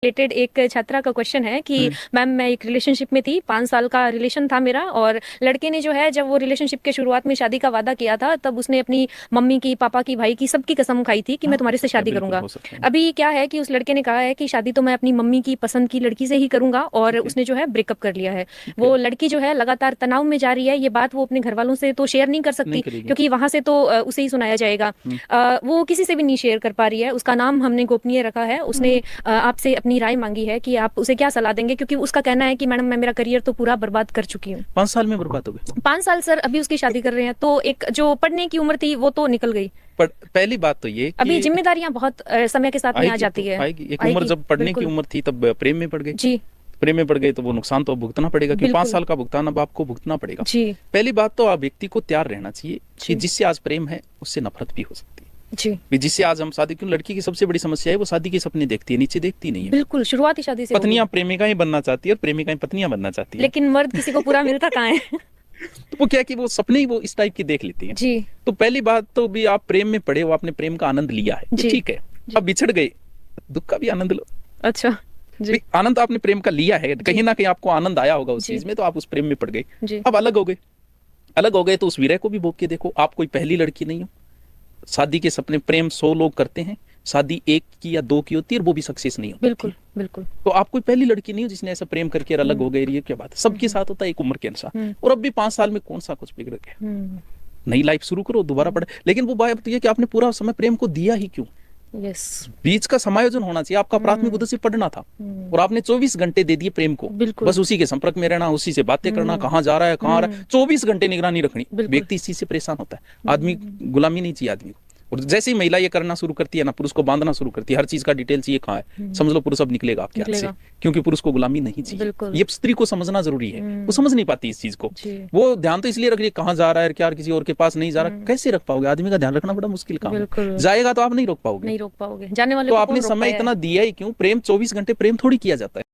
Related एक छात्रा का क्वेश्चन है कि मैम मैं एक रिलेशनशिप में थी, 5 साल का रिलेशन था मेरा। और लड़के ने जो है जब वो रिलेशनशिप के शुरुआत में शादी का वादा किया था तब उसने अपनी मम्मी की, पापा की, भाई की, सबकी कसम खाई थी कि मैं तुम्हारे से शादी करूंगा। अभी क्या है कि उस लड़के ने कहा है कि शादी तो मैं अपनी मम्मी की पसंद की लड़की से ही करूंगा और उसने जो है ब्रेकअप कर लिया है। वो लड़की जो है लगातार तनाव में जा रही है। ये बात वो अपने घर वालों से तो शेयर नहीं कर सकती क्योंकि वहां से तो उसे ही सुनाया जाएगा। वो किसी से भी नहीं शेयर कर पा रही है। उसका नाम हमने गोपनीय रखा है। उसने आपसे अपनी राय मांगी है कि आप उसे क्या सलाह देंगे, क्योंकि उसका कहना है कि मैडम मैं मेरा करियर तो पूरा बर्बाद कर चुकी हूँ। 5 साल में बर्बाद हो गए? 5 साल सर, अभी उसकी शादी कर रहे हैं तो एक जो पढ़ने की उम्र थी वो तो निकल गई। पर पहली बात तो ये अभी जिम्मेदारियां बहुत समय के साथ में आ जाती है। आएगी। एक उम्र जब पढ़ने की उम्र थी तब प्रेम में पड़ गई जी। प्रेम में पड़ गई तो वो नुकसान तो भुगतना पड़ेगा, क्योंकि 5 साल का भुगतान अब आपको भुगतना पड़ेगा। जी। पहली बात तो आप व्यक्ति को तैयार रहना चाहिए कि जिससे आज प्रेम है उससे नफरत भी हो सकती है। जी। जिससे आज हम शादी, क्यों लड़की की सबसे बड़ी समस्या है वो शादी के सपने देखती है, नीचे देखती नहीं है। बिल्कुल, शुरुआती शादी से पत्नियां प्रेमिकाएं बनना चाहती है और प्रेमिकाएं पत्नियां बनना चाहती है, लेकिन मर्द किसी को पूरा मिलता कहाँ है। तो वो क्या कि वो सपने ही वो इस टाइप की देख लेती है। जी। तो पहली बात तो भी आप प्रेम में पड़े हो, आपने प्रेम का आनंद लिया है, ठीक है। अब बिछड़ गए, दुख का भी आनंद लो। अच्छा जी। आनंद आपने प्रेम का लिया है, कहीं ना कहीं आपको आनंद आया होगा उस चीज में, तो आप उस प्रेम में पड़ गए। अब अलग हो गए, अलग हो गए तो उस विरह को भी भोग के देखो। आप कोई पहली लड़की नहीं हो। शादी के सपने प्रेम 100 लोग करते हैं, शादी 1 की या 2 की होती है और वो भी सक्सेस नहीं होती। बिल्कुल बिल्कुल। तो आप कोई पहली लड़की नहीं हो जिसने ऐसा प्रेम करके अलग हो गए। ये क्या बात है, सबके साथ होता है एक उम्र के अनुसार। और अब भी 5 साल में कौन सा कुछ बिगड़ गया। नई लाइफ शुरू करो, दोबारा पढ़े। लेकिन वो बात तो ये कि आपने पूरा समय प्रेम को दिया ही क्यों। यस। बीच का समायोजन होना चाहिए। आपका प्राथमिक उद्देश्य पढ़ना था और आपने 24 घंटे दे दिए प्रेम को। बस उसी के संपर्क में रहना, उसी से बातें करना, कहाँ जा रहा है, कहाँ आ रहा है, 24 घंटे निगरानी रखनी। व्यक्ति इस चीज से परेशान होता है। आदमी गुलामी नहीं चाहिए आदमी को। और जैसे ही महिला ये करना शुरू करती है ना, पुरुष को बांधना शुरू करती है, हर चीज का डिटेल चाहिए कहाँ है, समझ लो पुरुष अब निकलेगा आपके हाथ से, क्योंकि पुरुष को गुलामी नहीं चाहिए। ये स्त्री को समझना जरूरी है। वो समझ नहीं पाती इस चीज को। वो ध्यान तो इसलिए रख रही है कहाँ जा रहा है, क्या किसी और के पास नहीं जा रहा। कैसे रख पाओगे? आदमी का ध्यान रखना बड़ा मुश्किल काम है। जाएगा तो आप नहीं रोक पाओगे। जाने वाले तो आपने समय इतना दिया ही क्यों? प्रेम 24 घंटे प्रेम थोड़ी किया जाता है।